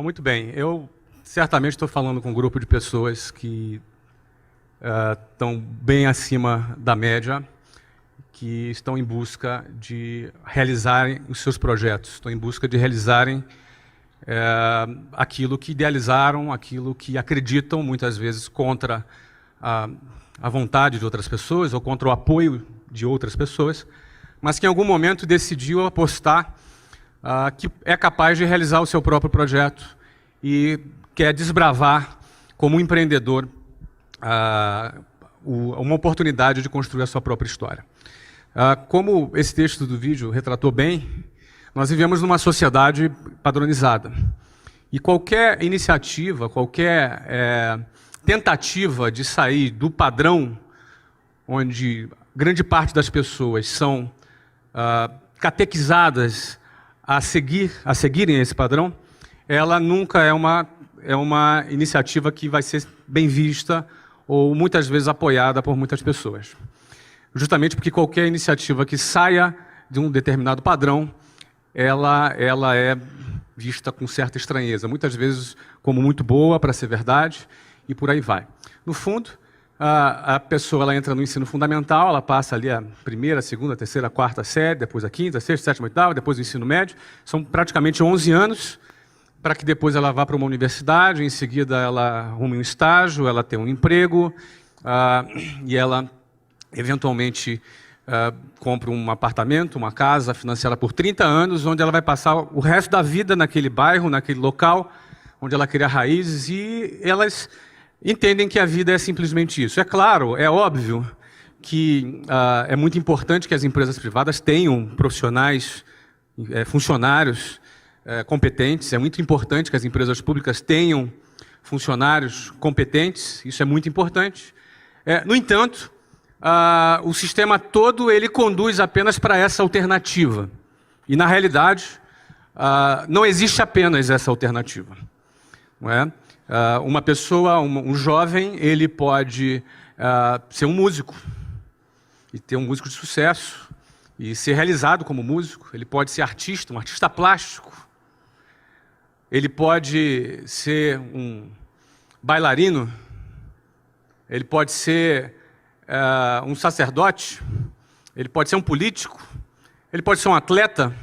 Bom, muito bem. Eu certamente estou falando com um grupo de pessoas que estão bem acima da média, que estão em busca de realizarem os seus projetos, estão em busca de realizarem aquilo que idealizaram, aquilo que acreditam, muitas vezes contra a vontade de outras pessoas ou contra o apoio de outras pessoas, mas que em algum momento decidiu apostar que é capaz de realizar o seu próprio projeto e quer desbravar, como empreendedor, uma oportunidade de construir a sua própria história. Como esse texto do vídeo retratou bem, nós vivemos numa sociedade padronizada. E qualquer iniciativa, qualquer tentativa de sair do padrão, onde grande parte das pessoas são catequizadas a seguirem esse padrão, ela nunca é uma iniciativa que vai ser bem vista ou muitas vezes apoiada por muitas pessoas. Justamente porque qualquer iniciativa que saia de um determinado padrão, ela é vista com certa estranheza, muitas vezes como muito boa para ser verdade, e por aí vai. No fundo, a pessoa ela entra no ensino fundamental, ela passa ali a primeira, segunda, terceira, quarta série, depois a quinta, sexta, sétima, oitava, depois o ensino médio. São praticamente 11 anos para que depois ela vá para uma universidade, em seguida ela arrume um estágio, ela tem um emprego e ela eventualmente compra um apartamento, uma casa financiada por 30 anos, onde ela vai passar o resto da vida naquele bairro, naquele local, onde ela cria raízes, e elas entendem que a vida é simplesmente isso. É claro, é óbvio que é muito importante que as empresas privadas tenham profissionais, funcionários competentes, é muito importante que as empresas públicas tenham funcionários competentes, isso é muito importante. No entanto, o sistema todo ele conduz apenas para essa alternativa. E, na realidade, não existe apenas essa alternativa. Não é? Uma pessoa, um jovem, ele pode ser um músico, e ter um músico de sucesso, e ser realizado como músico. Ele pode ser artista, um artista plástico. Ele pode ser um bailarino. Ele pode ser um sacerdote. Ele pode ser um político. Ele pode ser um atleta.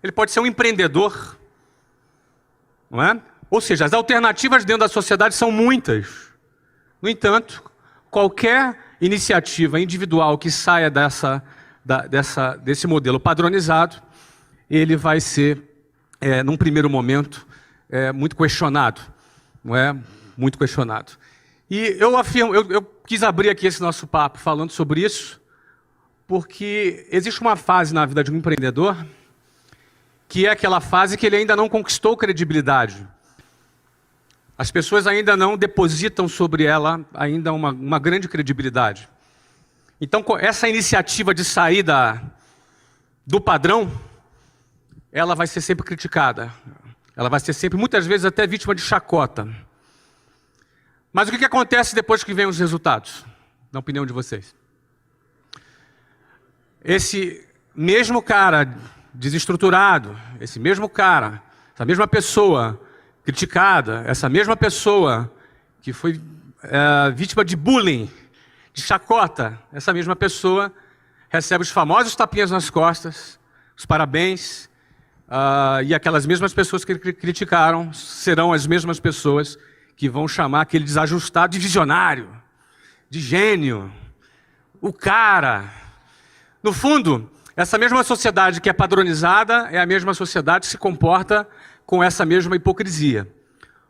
Ele pode ser um empreendedor. Não é? Ou seja, as alternativas dentro da sociedade são muitas. No entanto, qualquer iniciativa individual que saia desse modelo padronizado, ele vai ser, num primeiro momento, muito questionado. Não é? Muito questionado. E eu quis abrir aqui esse nosso papo falando sobre isso, porque existe uma fase na vida de um empreendedor que é aquela fase que ele ainda não conquistou credibilidade. As pessoas ainda não depositam sobre ela ainda uma grande credibilidade. Então, essa iniciativa de sair do padrão, ela vai ser sempre criticada. Ela vai ser sempre, muitas vezes, até vítima de chacota. Mas o que acontece depois que vem os resultados? Na opinião de vocês? Esse mesmo cara desestruturado, esse mesmo cara, essa mesma pessoa criticada, essa mesma pessoa que foi vítima de bullying, de chacota, essa mesma pessoa recebe os famosos tapinhas nas costas, os parabéns, e aquelas mesmas pessoas que criticaram serão as mesmas pessoas que vão chamar aquele desajustado de visionário, de gênio, o cara. No fundo, essa mesma sociedade que é padronizada é a mesma sociedade que se comporta com essa mesma hipocrisia.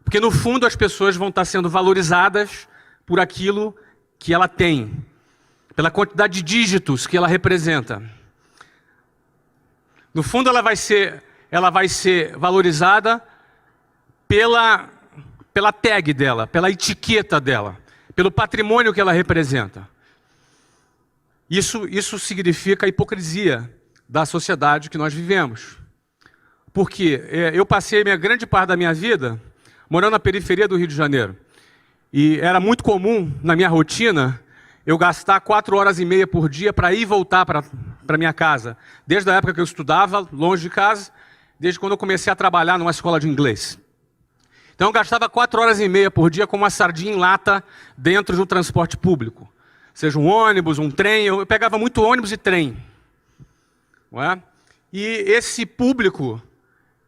Porque, no fundo, as pessoas vão estar sendo valorizadas por aquilo que ela tem, pela quantidade de dígitos que ela representa. No fundo, ela vai ser valorizada pela tag dela, pela etiqueta dela, pelo patrimônio que ela representa. Isso significa a hipocrisia da sociedade que nós vivemos. Porque eu passei a grande parte da minha vida morando na periferia do Rio de Janeiro. E era muito comum, na minha rotina, eu gastar 4 horas e meia por dia para ir e voltar para minha casa. Desde a época que eu estudava, longe de casa, desde quando eu comecei a trabalhar numa escola de inglês. Então eu gastava 4 horas e meia por dia com uma sardinha em lata dentro de um transporte público. Seja um ônibus, um trem, eu pegava muito ônibus e trem. Não é? E esse público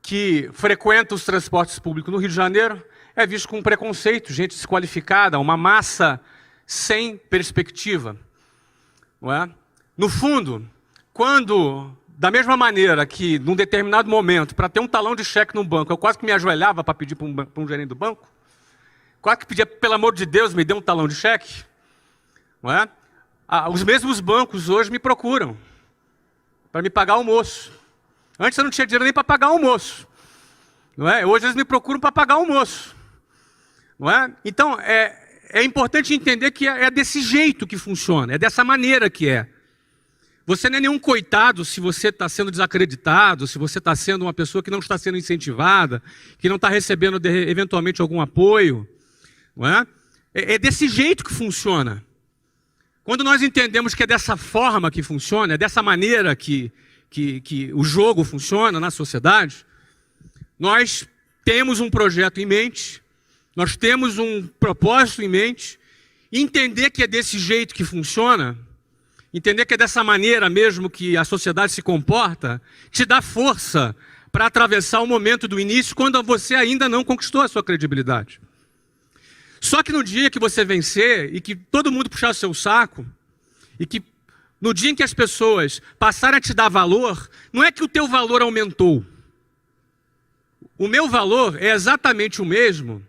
que frequenta os transportes públicos no Rio de Janeiro é visto com preconceito, gente desqualificada, uma massa sem perspectiva. Não é? No fundo, quando, da mesma maneira que, num determinado momento, para ter um talão de cheque no banco, eu quase que me ajoelhava para pedir para um gerente do banco, quase que pedia, pelo amor de Deus, me dê um talão de cheque. Não é? Os mesmos bancos hoje me procuram para me pagar almoço. Antes eu não tinha dinheiro nem para pagar almoço. Não é? Hoje eles me procuram para pagar almoço. Não é? Então, é importante entender que é desse jeito que funciona, é dessa maneira que é. Você não é nenhum coitado se você está sendo desacreditado, se você está sendo uma pessoa que não está sendo incentivada, que não está recebendo eventualmente algum apoio. Não é? É desse jeito que funciona. Quando nós entendemos que é dessa forma que funciona, é dessa maneira que o jogo funciona na sociedade, nós temos um projeto em mente, nós temos um propósito em mente, e entender que é desse jeito que funciona, entender que é dessa maneira mesmo que a sociedade se comporta, te dá força para atravessar o momento do início quando você ainda não conquistou a sua credibilidade. Só que no dia que você vencer e que todo mundo puxar o seu saco, e que no dia em que as pessoas passarem a te dar valor, não é que o teu valor aumentou. O meu valor é exatamente o mesmo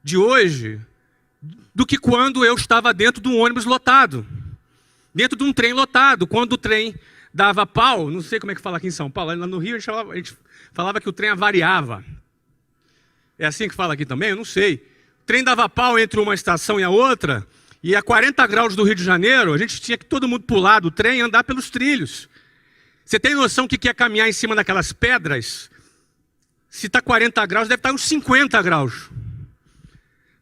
de hoje do que quando eu estava dentro de um ônibus lotado, dentro de um trem lotado. Quando o trem dava pau, não sei como é que fala aqui em São Paulo, lá no Rio a gente falava que o trem avariava. É assim que fala aqui também? Eu não sei. O trem dava pau entre uma estação e a outra, e a 40 graus do Rio de Janeiro, a gente tinha que todo mundo pular do trem e andar pelos trilhos. Você tem noção do que é caminhar em cima daquelas pedras? Se está 40 graus, deve estar uns 50 graus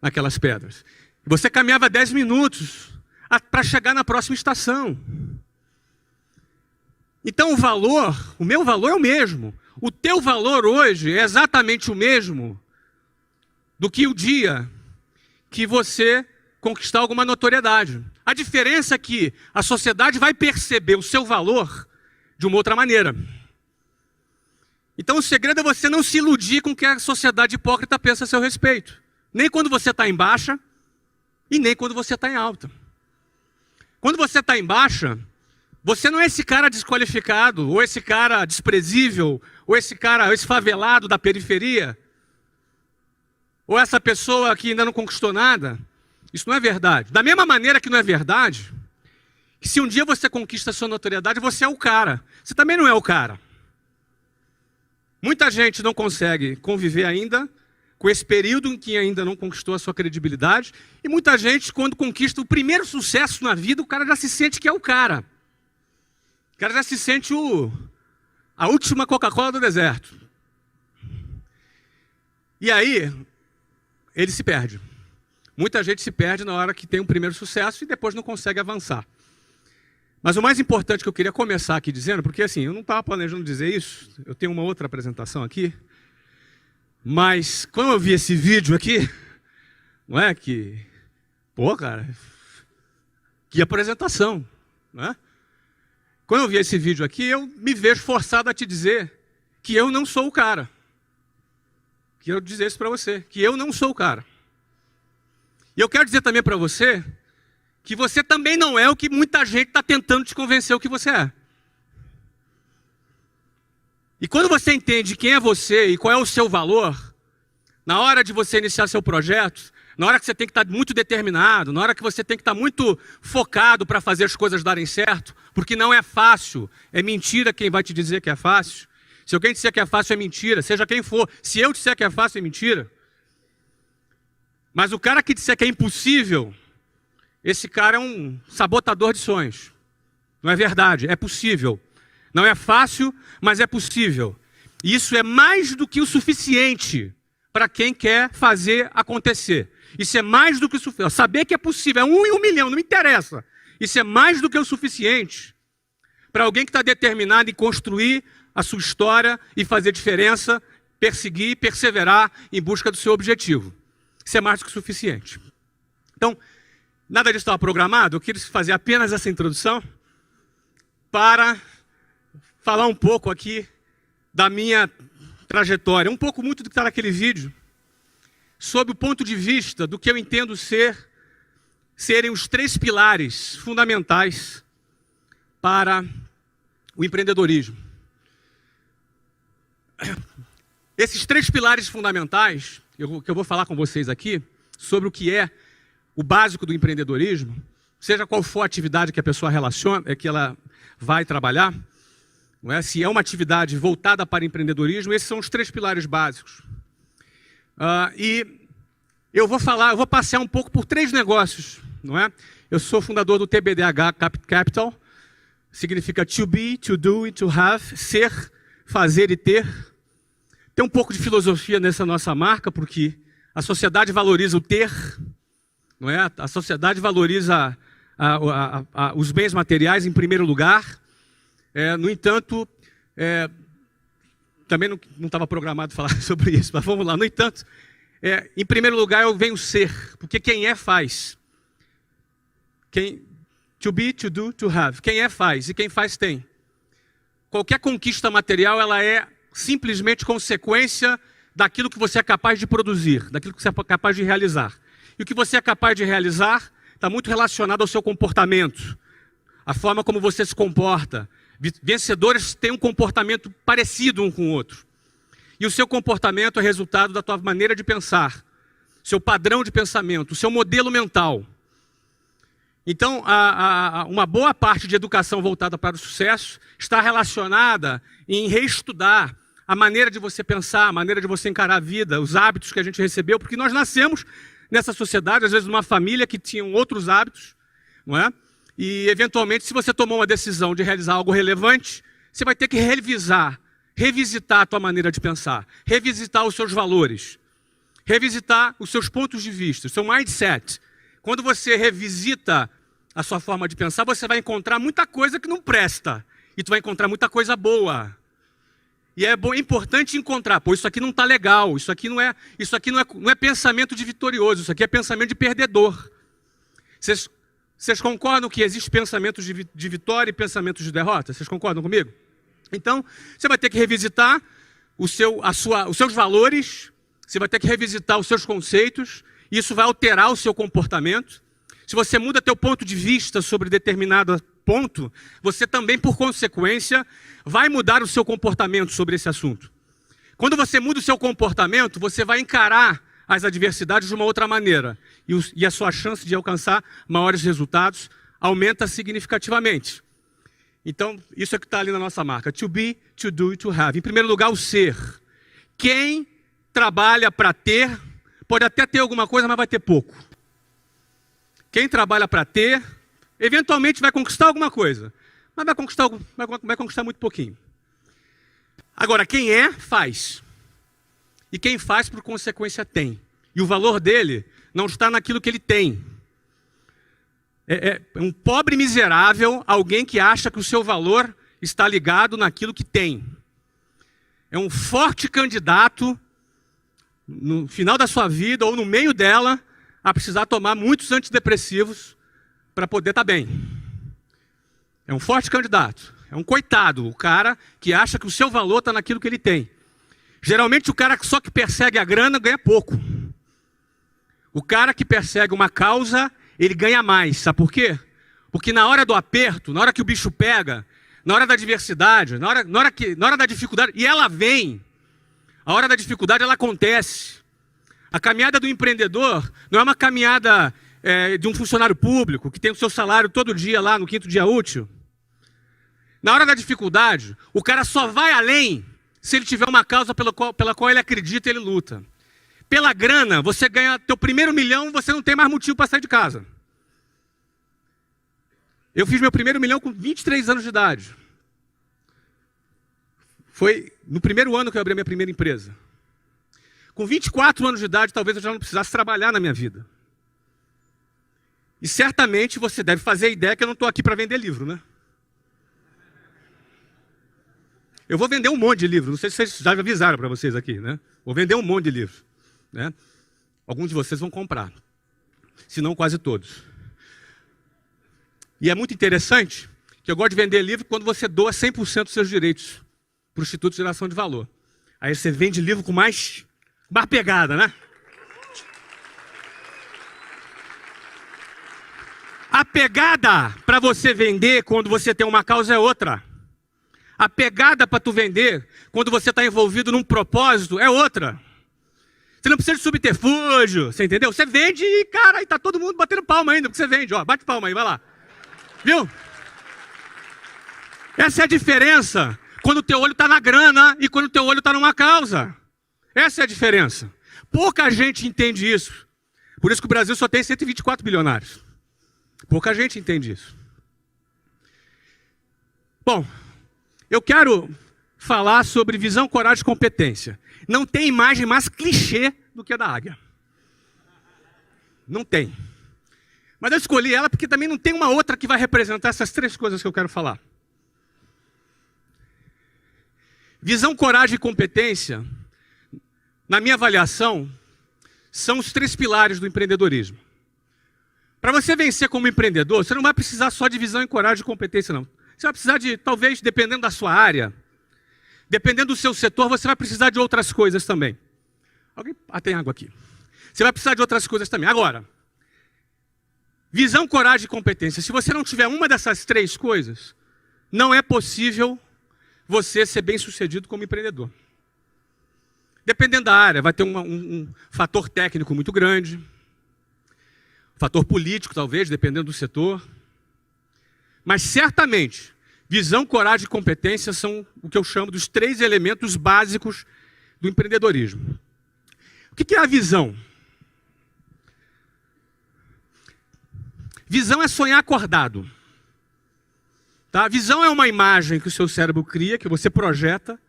naquelas pedras. Você caminhava 10 minutos para chegar na próxima estação. Então o meu valor é o mesmo. O teu valor hoje é exatamente o mesmo do que o dia que você conquistar alguma notoriedade. A diferença é que a sociedade vai perceber o seu valor de uma outra maneira. Então o segredo é você não se iludir com o que a sociedade hipócrita pensa a seu respeito. Nem quando você está em baixa e nem quando você está em alta. Quando você está em baixa, você não é esse cara desqualificado, ou esse cara desprezível, ou esse favelado da periferia, ou essa pessoa que ainda não conquistou nada. Isso não é verdade. Da mesma maneira que não é verdade, que se um dia você conquista a sua notoriedade, você é o cara. Você também não é o cara. Muita gente não consegue conviver ainda com esse período em que ainda não conquistou a sua credibilidade, e muita gente, quando conquista o primeiro sucesso na vida, o cara já se sente que é o cara. O cara já se sente a última Coca-Cola do deserto. E aí, ele se perde. Muita gente se perde na hora que tem um primeiro sucesso e depois não consegue avançar. Mas o mais importante que eu queria começar aqui dizendo, porque assim, eu não estava planejando dizer isso, eu tenho uma outra apresentação aqui, mas quando eu vi esse vídeo aqui, não é que... Pô, cara, que apresentação, não é? Quando eu vi esse vídeo aqui, eu me vejo forçado a te dizer que eu não sou o cara. Que eu dizer isso para você, que eu não sou o cara. E eu quero dizer também para você que você também não é o que muita gente está tentando te convencer o que você é. E quando você entende quem é você e qual é o seu valor, na hora de você iniciar seu projeto, na hora que você tem que estar muito determinado, na hora que você tem que estar muito focado para fazer as coisas darem certo, porque não é fácil, é mentira quem vai te dizer que é fácil. Se alguém disser que é fácil, é mentira, seja quem for. Se eu disser que é fácil, é mentira. Mas o cara que disser que é impossível, esse cara é um sabotador de sonhos. Não é verdade, é possível. Não é fácil, mas é possível. E isso é mais do que o suficiente para quem quer fazer acontecer. Isso é mais do que o suficiente. Saber que é possível, é 1 em 1 milhão, não me interessa. Isso é mais do que o suficiente para alguém que está determinado em construir a sua história e fazer diferença perseguir e perseverar em busca do seu objetivo. Isso é mais do que suficiente. Então, nada disso estava programado, eu queria fazer apenas essa introdução para falar um pouco aqui da minha trajetória, um pouco muito do que está naquele vídeo, sob o ponto de vista do que eu entendo serem os 3 pilares fundamentais para o empreendedorismo. Esses 3 pilares fundamentais, que eu vou falar com vocês aqui, sobre o que é o básico do empreendedorismo, seja qual for a atividade que a pessoa que ela vai trabalhar, não é? Se é uma atividade voltada para empreendedorismo, esses são os 3 pilares básicos. E eu vou passear um pouco por 3 negócios, não é? Eu sou fundador do TBDH Capital, significa to be, to do e to have, ser, fazer e ter. Tem um pouco de filosofia nessa nossa marca, porque a sociedade valoriza o ter, não é? A sociedade valoriza os bens materiais em primeiro lugar. No entanto, também não estava programado falar sobre isso, mas vamos lá. No entanto, em primeiro lugar eu venho ser, porque quem é faz. To be, to do, to have. Quem é faz, e quem faz tem. Qualquer conquista material, ela é simplesmente consequência daquilo que você é capaz de produzir, daquilo que você é capaz de realizar. E o que você é capaz de realizar está muito relacionado ao seu comportamento, a forma como você se comporta. Vencedores têm um comportamento parecido um com o outro. E o seu comportamento é resultado da tua maneira de pensar, seu padrão de pensamento, o seu modelo mental. Então, uma boa parte de educação voltada para o sucesso está relacionada em reestudar a maneira de você pensar, a maneira de você encarar a vida, os hábitos que a gente recebeu, porque nós nascemos nessa sociedade, às vezes numa família que tinham outros hábitos, não é? E, eventualmente, se você tomou uma decisão de realizar algo relevante, você vai ter que revisitar a tua maneira de pensar, revisitar os seus valores, revisitar os seus pontos de vista, o seu mindset. Quando você revisita a sua forma de pensar, você vai encontrar muita coisa que não presta, e tu vai encontrar muita coisa boa. E é importante encontrar, pô, isso aqui não está legal, isso aqui não é pensamento de vitorioso, isso aqui é pensamento de perdedor. Vocês concordam que existe pensamentos de vitória e pensamentos de derrota? Vocês concordam comigo? Então, você vai ter que revisitar os seus valores, você vai ter que revisitar os seus conceitos, e isso vai alterar o seu comportamento. Se você muda teu ponto de vista sobre determinado ponto, você também, por consequência, vai mudar o seu comportamento sobre esse assunto. Quando você muda o seu comportamento, você vai encarar as adversidades de uma outra maneira. E a sua chance de alcançar maiores resultados aumenta significativamente. Então, isso é o que está ali na nossa marca. To be, to do e to have. Em primeiro lugar, o ser. Quem trabalha para ter, pode até ter alguma coisa, mas vai ter pouco. Quem trabalha para ter, eventualmente vai conquistar alguma coisa, mas vai conquistar muito pouquinho. Agora, quem faz. E quem faz, por consequência, tem. E o valor dele não está naquilo que ele tem. É um pobre miserável, alguém que acha que o seu valor está ligado naquilo que tem. É um forte candidato, no final da sua vida ou no meio dela, a precisar tomar muitos antidepressivos para poder estar bem. É um forte candidato. É um coitado, o cara que acha que o seu valor está naquilo que ele tem. Geralmente o cara só que persegue a grana ganha pouco. O cara que persegue uma causa, ele ganha mais. Sabe por quê? Porque na hora do aperto, na hora que o bicho pega, na hora da adversidade, na hora da dificuldade, e ela vem, a hora da dificuldade ela acontece. A caminhada do empreendedor não é uma caminhada de um funcionário público que tem o seu salário todo dia lá no 5º dia útil. Na hora da dificuldade, o cara só vai além se ele tiver uma causa pela qual ele acredita e ele luta. Pela grana, você ganha teu primeiro milhão, você não tem mais motivo para sair de casa. Eu fiz meu primeiro milhão com 23 anos de idade. Foi no primeiro ano que eu abri a minha primeira empresa. Com 24 anos de idade, talvez eu já não precisasse trabalhar na minha vida. E certamente você deve fazer a ideia que eu não estou aqui para vender livro, né? Eu vou vender um monte de livro. Não sei se vocês já avisaram para vocês aqui, né? Vou vender um monte de livro, né? Alguns de vocês vão comprar, se não quase todos. E é muito interessante que eu gosto de vender livro quando você doa 100% dos seus direitos para o Instituto de Geração de Valor. Aí você vende livro com mais pegada, né? A pegada para você vender quando você tem uma causa é outra. A pegada para tu vender quando você está envolvido num propósito é outra. Você não precisa de subterfúgio, você entendeu? Você vende e, cara, aí tá todo mundo batendo palma ainda, porque você vende, ó, bate palma aí, vai lá. Viu? Essa é a diferença quando o teu olho está na grana e quando o teu olho está numa causa. Essa é a diferença. Pouca gente entende isso. Por isso que o Brasil só tem 124 bilionários. Pouca gente entende isso. Bom, eu quero falar sobre visão, coragem e competência. Não tem imagem mais clichê do que a da águia. Não tem. Mas eu escolhi ela porque também não tem uma outra que vai representar essas três coisas que eu quero falar. Visão, coragem e competência, na minha avaliação, são os três pilares do empreendedorismo. Para você vencer como empreendedor, você não vai precisar só de visão, coragem e competência, não. Você vai precisar de, talvez, dependendo da sua área, dependendo do seu setor, você vai precisar de outras coisas também. Alguém? Ah, tem água aqui. Você vai precisar de outras coisas também. Agora, visão, coragem e competência. Se você não tiver uma dessas três coisas, não é possível você ser bem-sucedido como empreendedor. Dependendo da área, vai ter um fator técnico muito grande, fator político, talvez, dependendo do setor. Mas, certamente, visão, coragem e competência são o que eu chamo dos três elementos básicos do empreendedorismo. O que é a visão? Visão é sonhar acordado. Tá? Visão é uma imagem que o seu cérebro cria, que você projeta,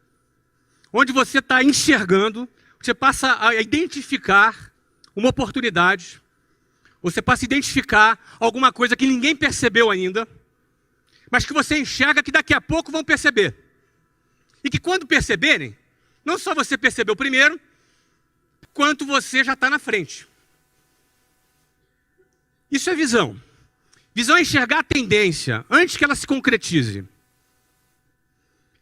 onde você está enxergando, você passa a identificar uma oportunidade, você passa a identificar alguma coisa que ninguém percebeu ainda, mas que você enxerga que daqui a pouco vão perceber. E que quando perceberem, não só você percebeu primeiro, quanto você já está na frente. Isso é visão. Visão é enxergar a tendência antes que ela se concretize.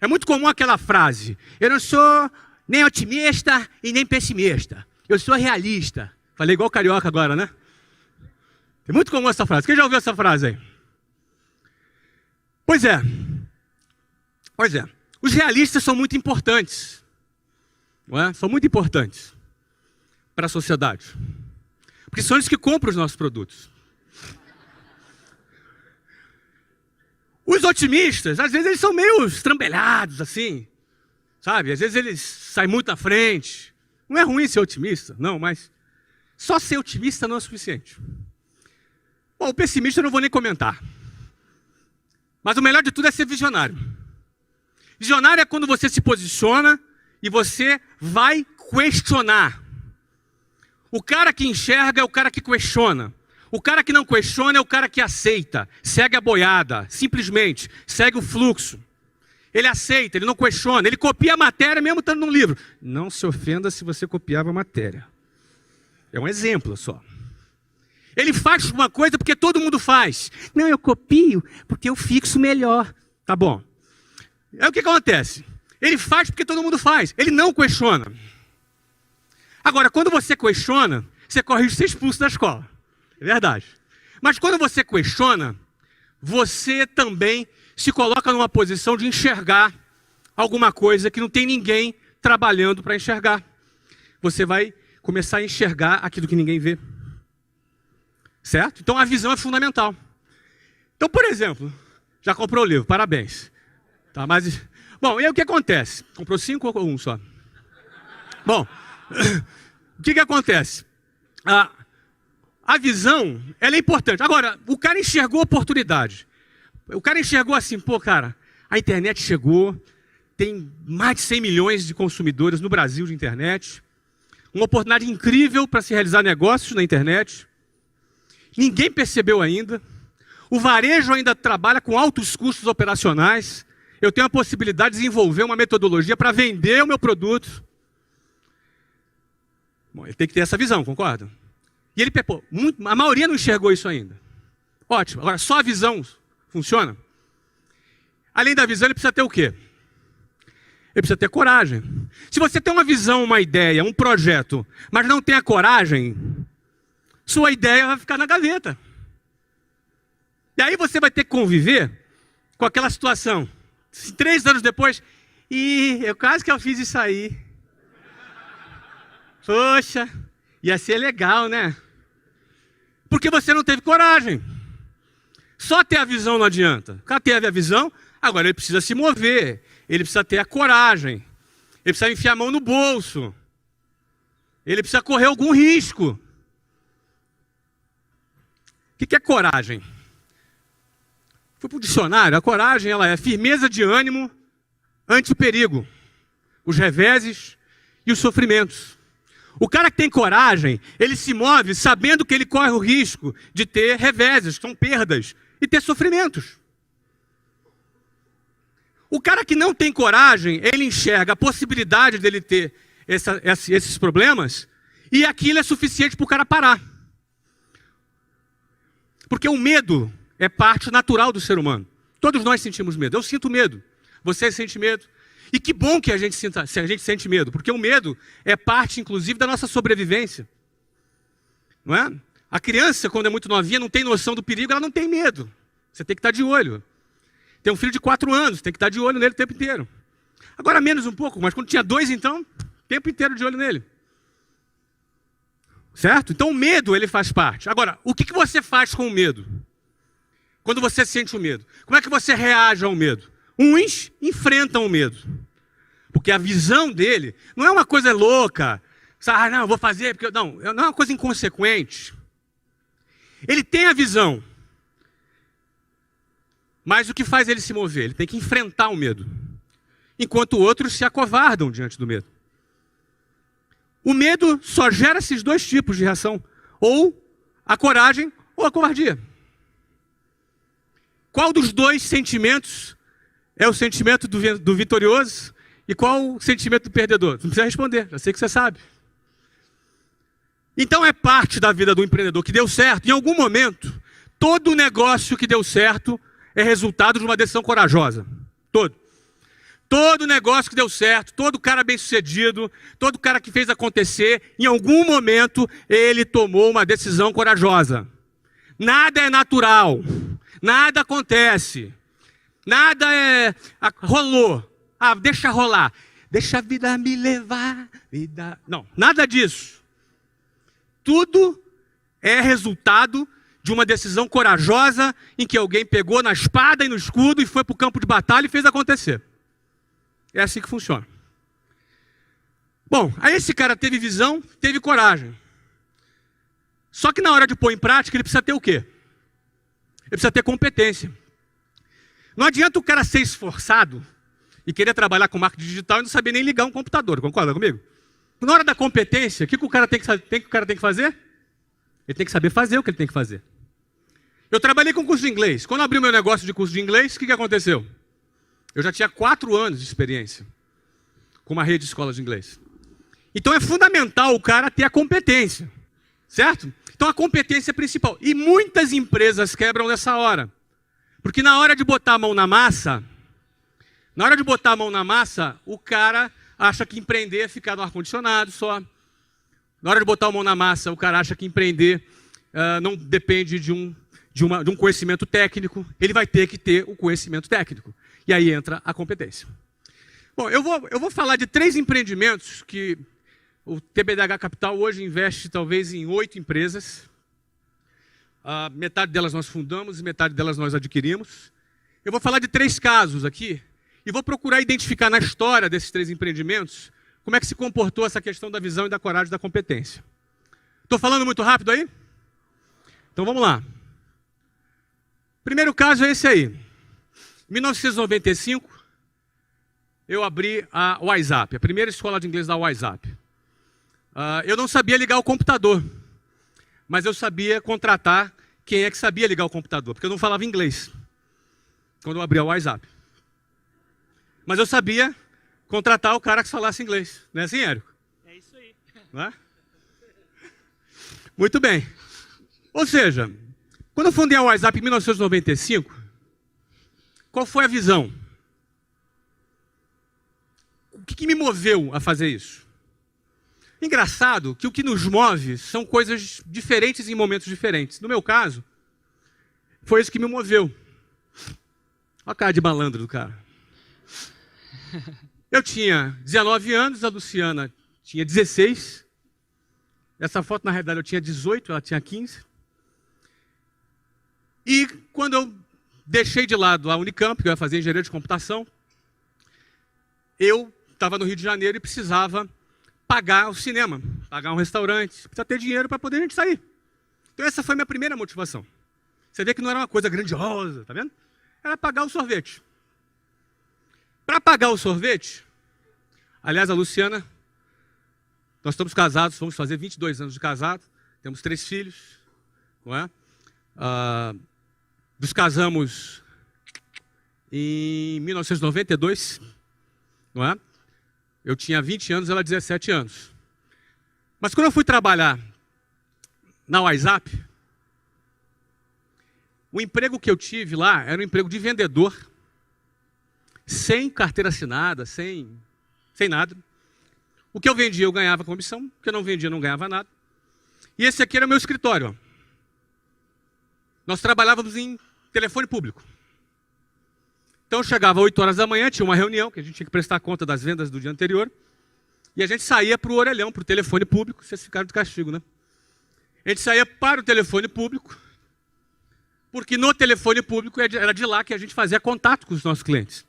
É muito comum aquela frase: eu não sou nem otimista e nem pessimista. Eu sou realista. Falei igual carioca agora, né? É muito comum essa frase. Quem já ouviu essa frase aí? Pois é. Os realistas são muito importantes. Não é? São muito importantes para a sociedade. Porque são eles que compram os nossos produtos. Os otimistas, às vezes eles são meio estrambelhados, assim, sabe? Às vezes eles saem muito à frente. Não é ruim ser otimista, não, mas só ser otimista não é suficiente. Bom, o pessimista eu não vou nem comentar. Mas o melhor de tudo é ser visionário. Visionário é quando você se posiciona e você vai questionar. O cara que enxerga é o cara que questiona. O cara que não questiona é o cara que aceita, segue a boiada, simplesmente, segue o fluxo. Ele aceita, ele não questiona, ele copia a matéria mesmo estando num livro. Não se ofenda se você copiava a matéria. É um exemplo só. Ele faz uma coisa porque todo mundo faz. Não, eu copio porque eu fixo melhor. Tá bom. É o que acontece. Ele faz porque todo mundo faz. Ele não questiona. Agora, quando você questiona, você corre risco de ser expulso da escola. É verdade. Mas quando você questiona, você também se coloca numa posição de enxergar alguma coisa que não tem ninguém trabalhando para enxergar. Você vai começar a enxergar aquilo que ninguém vê. Certo? Então a visão é fundamental. Então, por exemplo, já comprou o livro, parabéns. Tá, mas... Bom, e aí o que acontece? Comprou 5 ou 1 só? Bom, o que acontece? A visão, ela é importante. Agora, o cara enxergou a oportunidade. O cara enxergou assim, pô, cara, a internet chegou, tem mais de 100 milhões de consumidores no Brasil de internet, uma oportunidade incrível para se realizar negócios na internet. Ninguém percebeu ainda. O varejo ainda trabalha com altos custos operacionais. eu tenho a possibilidade de desenvolver uma metodologia para vender o meu produto. Bom, ele tem que ter essa visão, concorda? E ele, pô, a maioria não enxergou isso ainda. Ótimo. Agora, só a visão funciona? Além da visão, ele precisa ter o quê? Ele precisa ter coragem. Se você tem uma visão, uma ideia, um projeto, mas não tem a coragem, sua ideia vai ficar na gaveta. E aí você vai ter que conviver com aquela situação. 3 anos depois, eu quase que eu fiz isso aí. Poxa, ia ser legal, né? Porque você não teve coragem. Só ter a visão não adianta. O cara teve a visão, agora ele precisa se mover. Ele precisa ter a coragem. Ele precisa enfiar a mão no bolso. Ele precisa correr algum risco. O que é coragem? Fui para o dicionário. A coragem ela é firmeza de ânimo ante o perigo, os reveses e os sofrimentos. O cara que tem coragem, ele se move sabendo que ele corre o risco de ter reveses, que são perdas, e ter sofrimentos. O cara que não tem coragem, ele enxerga a possibilidade dele ter esses problemas, e aquilo é suficiente para o cara parar. Porque o medo é parte natural do ser humano. Todos nós sentimos medo. Eu sinto medo. Você sente medo. E que bom que a gente sente medo, porque o medo é parte, inclusive, da nossa sobrevivência. Não é? A criança, quando é muito novinha, não tem noção do perigo, ela não tem medo. Você tem que estar de olho. Tem um filho de 4 anos, tem que estar de olho nele o tempo inteiro. Agora menos um pouco, mas quando tinha 2, então, o tempo inteiro de olho nele. Certo? Então o medo, ele faz parte. Agora, o que você faz com o medo? Quando você sente o medo? Como é que você reage ao medo? Uns enfrentam o medo. Porque a visão dele não é uma coisa louca. Não, eu vou fazer, porque não é uma coisa inconsequente. Ele tem a visão. Mas o que faz ele se mover? Ele tem que enfrentar o medo. Enquanto outros se acovardam diante do medo. O medo só gera esses 2 tipos de reação. Ou a coragem ou a covardia. Qual dos 2 sentimentos é o sentimento do vitorioso e qual o sentimento do perdedor? Não precisa responder, já sei que você sabe. Então é parte da vida do empreendedor que deu certo. Em algum momento, todo negócio que deu certo é resultado de uma decisão corajosa. Todo negócio que deu certo, todo cara bem-sucedido, todo cara que fez acontecer, em algum momento ele tomou uma decisão corajosa. Nada é natural, nada acontece. Nada rolou. Deixa rolar. Deixa a vida me levar. Não, nada disso. Tudo é resultado de uma decisão corajosa em que alguém pegou na espada e no escudo e foi para o campo de batalha e fez acontecer. É assim que funciona. Bom, aí esse cara teve visão, teve coragem. Só que na hora de pôr em prática, ele precisa ter o quê? Ele precisa ter competência. Não adianta o cara ser esforçado e querer trabalhar com marketing digital e não saber nem ligar um computador, concorda comigo? Na hora da competência, o que o cara tem que fazer? Ele tem que saber fazer o que ele tem que fazer. Eu trabalhei com curso de inglês. Quando eu abri o meu negócio de curso de inglês, o que aconteceu? Eu já tinha 4 anos de experiência com uma rede de escolas de inglês. Então é fundamental o cara ter a competência, certo? Então a competência é principal. E muitas empresas quebram nessa hora. Porque na hora de botar a mão na massa, o cara acha que empreender é ficar no ar-condicionado só. Na hora de botar a mão na massa, o cara acha que empreender não depende de um conhecimento técnico. Ele vai ter que ter o conhecimento técnico. E aí entra a competência. Bom, eu vou falar de 3 empreendimentos que o TBDH Capital hoje investe talvez em 8 empresas. Metade delas nós fundamos e metade delas nós adquirimos. Eu vou falar de 3 casos aqui e vou procurar identificar na história desses 3 empreendimentos como é que se comportou essa questão da visão e da coragem e da competência. Estou falando muito rápido aí? Então vamos lá. Primeiro caso é esse aí. Em 1995, eu abri a WhatsApp, a primeira escola de inglês da WhatsApp. Eu não sabia ligar o computador, mas eu sabia contratar quem é que sabia ligar o computador, porque eu não falava inglês quando eu abri a WhatsApp. Mas eu sabia contratar o cara que falasse inglês. Não é assim, Érico? É isso aí. Não é? Muito bem. Ou seja, quando eu fundei a WhatsApp em 1995, qual foi a visão? O que me moveu a fazer isso? Engraçado que o que nos move são coisas diferentes em momentos diferentes. No meu caso, foi isso que me moveu. Olha a cara de malandro do cara. Eu tinha 19 anos, a Luciana tinha 16. Essa foto, na realidade, eu tinha 18, ela tinha 15. E quando eu deixei de lado a Unicamp, que eu ia fazer engenharia de computação, eu estava no Rio de Janeiro e precisava pagar o cinema, pagar um restaurante, precisa ter dinheiro para poder a gente sair. Então essa foi a minha primeira motivação. Você vê que não era uma coisa grandiosa, tá vendo? Era pagar o sorvete. Para pagar o sorvete, aliás, a Luciana, nós estamos casados, vamos fazer 22 anos de casado, temos 3 filhos, não é? Nos casamos em 1992, não é? Eu tinha 20 anos, ela 17 anos. Mas quando eu fui trabalhar na WhatsApp, o emprego que eu tive lá era um emprego de vendedor, sem carteira assinada, sem nada. O que eu vendia eu ganhava comissão, o que eu não vendia eu não ganhava nada. E esse aqui era o meu escritório. Ó. Nós trabalhávamos em telefone público. Então eu chegava às 8 horas da manhã, tinha uma reunião, que a gente tinha que prestar conta das vendas do dia anterior, e a gente saía para o orelhão, para o telefone público, vocês ficaram de castigo, né? A gente saía para o telefone público, porque no telefone público era de lá que a gente fazia contato com os nossos clientes.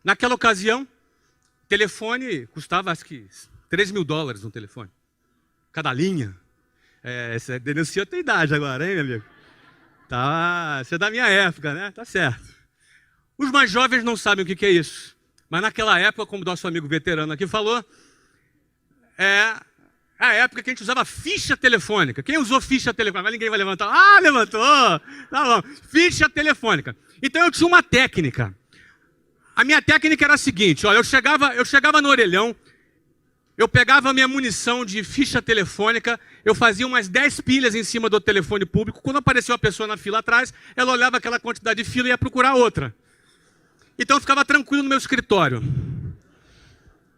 Naquela ocasião, telefone custava, acho que, $3.000 um telefone. Cada linha. Você denunciou a tua idade agora, hein, meu amigo? Tá, você é da minha época, né? Tá certo. Os mais jovens não sabem o que é isso. Mas naquela época, como nosso amigo veterano aqui falou, é a época que a gente usava ficha telefônica. Quem usou ficha telefônica? Mas ninguém vai levantar. Ah, levantou! Tá bom. Ficha telefônica. Então eu tinha uma técnica. A minha técnica era a seguinte, olha, eu chegava no orelhão, eu pegava a minha munição de ficha telefônica, eu fazia umas 10 pilhas em cima do telefone público, quando aparecia uma pessoa na fila atrás, ela olhava aquela quantidade de fila e ia procurar outra. Então eu ficava tranquilo no meu escritório.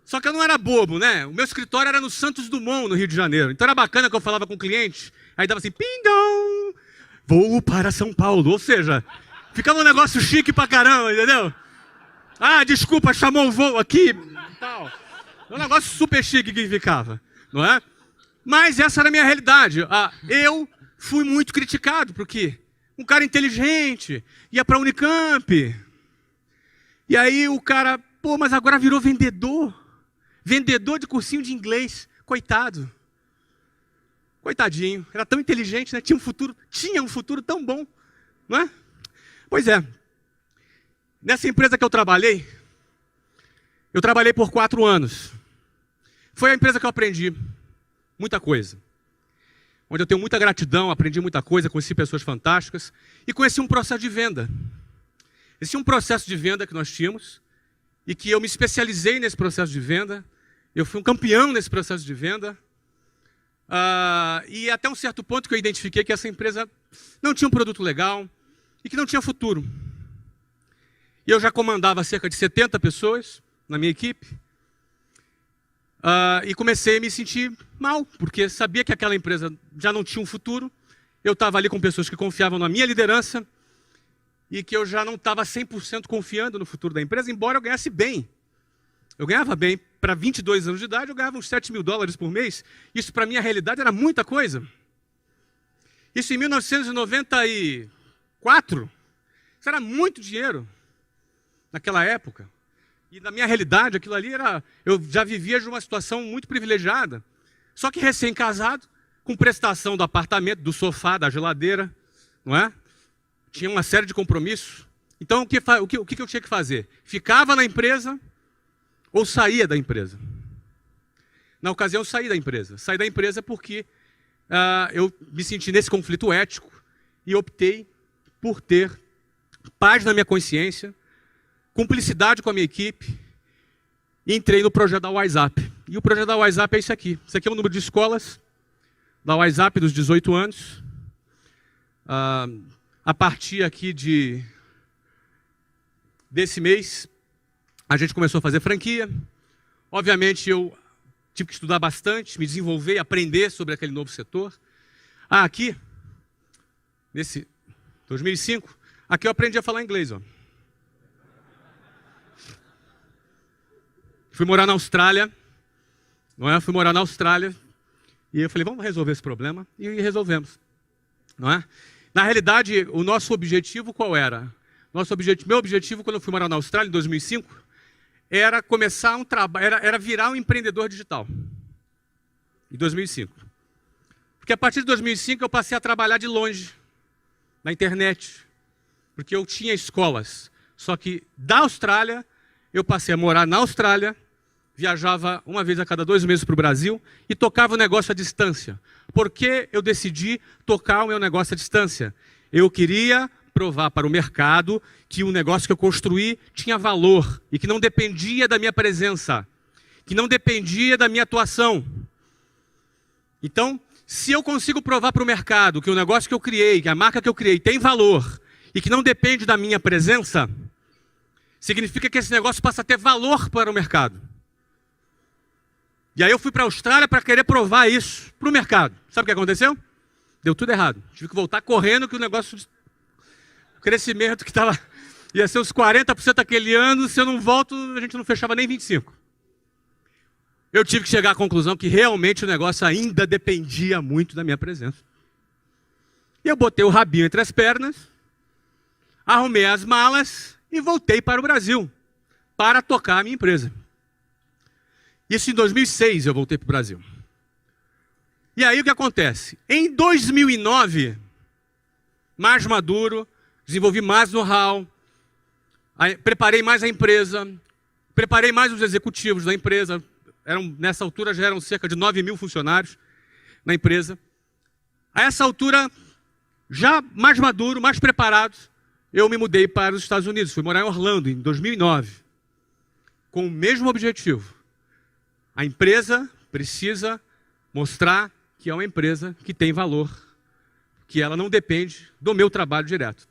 Só que eu não era bobo, né? O meu escritório era no Santos Dumont, no Rio de Janeiro. Então era bacana que eu falava com o cliente, aí dava assim, pindão, voo para São Paulo. Ou seja, ficava um negócio chique pra caramba, entendeu? Ah, desculpa, chamou o voo aqui, tal. Um negócio super chique que ficava, não é? Mas essa era a minha realidade. Eu fui muito criticado, porque um cara inteligente ia para a Unicamp. E aí o cara, pô, mas agora virou vendedor. Vendedor de cursinho de inglês. Coitado. Coitadinho. Era tão inteligente, né? Tinha um futuro tão bom, não é? Pois é. Nessa empresa que eu trabalhei por 4 anos. Foi a empresa que eu aprendi muita coisa. Onde eu tenho muita gratidão, aprendi muita coisa, conheci pessoas fantásticas e conheci um processo de venda. Esse é um processo de venda que nós tínhamos e que eu me especializei nesse processo de venda. Eu fui um campeão nesse processo de venda. E até um certo ponto que eu identifiquei que essa empresa não tinha um produto legal e que não tinha futuro. E eu já comandava cerca de 70 pessoas na minha equipe. E comecei a me sentir mal, porque sabia que aquela empresa já não tinha um futuro. Eu estava ali com pessoas que confiavam na minha liderança e que eu já não estava 100% confiando no futuro da empresa, embora eu ganhasse bem. Eu ganhava bem. Para 22 anos de idade, eu ganhava uns $7.000 por mês. Isso, para minha realidade, era muita coisa. Isso em 1994. Isso era muito dinheiro naquela época. E na minha realidade, aquilo ali era... Eu já vivia de uma situação muito privilegiada. Só que recém-casado, com prestação do apartamento, do sofá, da geladeira, não é? Tinha uma série de compromissos. Então, o que eu tinha que fazer? Ficava na empresa ou saía da empresa? Na ocasião, eu saí da empresa. Saí da empresa porque eu me senti nesse conflito ético e optei por ter paz na minha consciência, cumplicidade com a minha equipe, e entrei no projeto da WhatsApp. E o projeto da WhatsApp é isso aqui. Isso aqui é o número de escolas da WhatsApp dos 18 anos. A partir aqui desse mês, a gente começou a fazer franquia. Obviamente, eu tive que estudar bastante, me desenvolver, aprender sobre aquele novo setor. Aqui, nesse 2005, aqui eu aprendi a falar inglês. Ó. Fui morar na Austrália, não é? Fui morar na Austrália e eu falei, vamos resolver esse problema, e resolvemos, não é? Na realidade, o nosso objetivo qual era? Meu objetivo quando eu fui morar na Austrália em 2005 era começar um trabalho, era virar um empreendedor digital. Em 2005. Porque a partir de 2005 eu passei a trabalhar de longe, na internet, porque eu tinha escolas. Só que da Austrália, eu passei a morar na Austrália, viajava uma vez a cada 2 meses para o Brasil e tocava o negócio à distância. Por que eu decidi tocar o meu negócio à distância? Eu queria provar para o mercado que o negócio que eu construí tinha valor e que não dependia da minha presença, que não dependia da minha atuação. Então, se eu consigo provar para o mercado que o negócio que eu criei, que a marca que eu criei tem valor e que não depende da minha presença, significa que esse negócio passa a ter valor para o mercado. E aí eu fui para a Austrália para querer provar isso para o mercado. Sabe o que aconteceu? Deu tudo errado. Tive que voltar correndo que o negócio... O crescimento que estava... Ia ser uns 40% aquele ano, se eu não volto, a gente não fechava nem 25%. Eu tive que chegar à conclusão que realmente o negócio ainda dependia muito da minha presença. E eu botei o rabinho entre as pernas, arrumei as malas e voltei para o Brasil, para tocar a minha empresa. Isso em 2006 eu voltei para o Brasil. E aí o que acontece? Em 2009, mais maduro, desenvolvi mais know-how, preparei mais a empresa, preparei mais os executivos da empresa. Nessa altura já eram cerca de 9 mil funcionários na empresa. A essa altura, já mais maduro, mais preparado, eu me mudei para os Estados Unidos. Fui morar em Orlando em 2009, com o mesmo objetivo. A empresa precisa mostrar que é uma empresa que tem valor, que ela não depende do meu trabalho direto.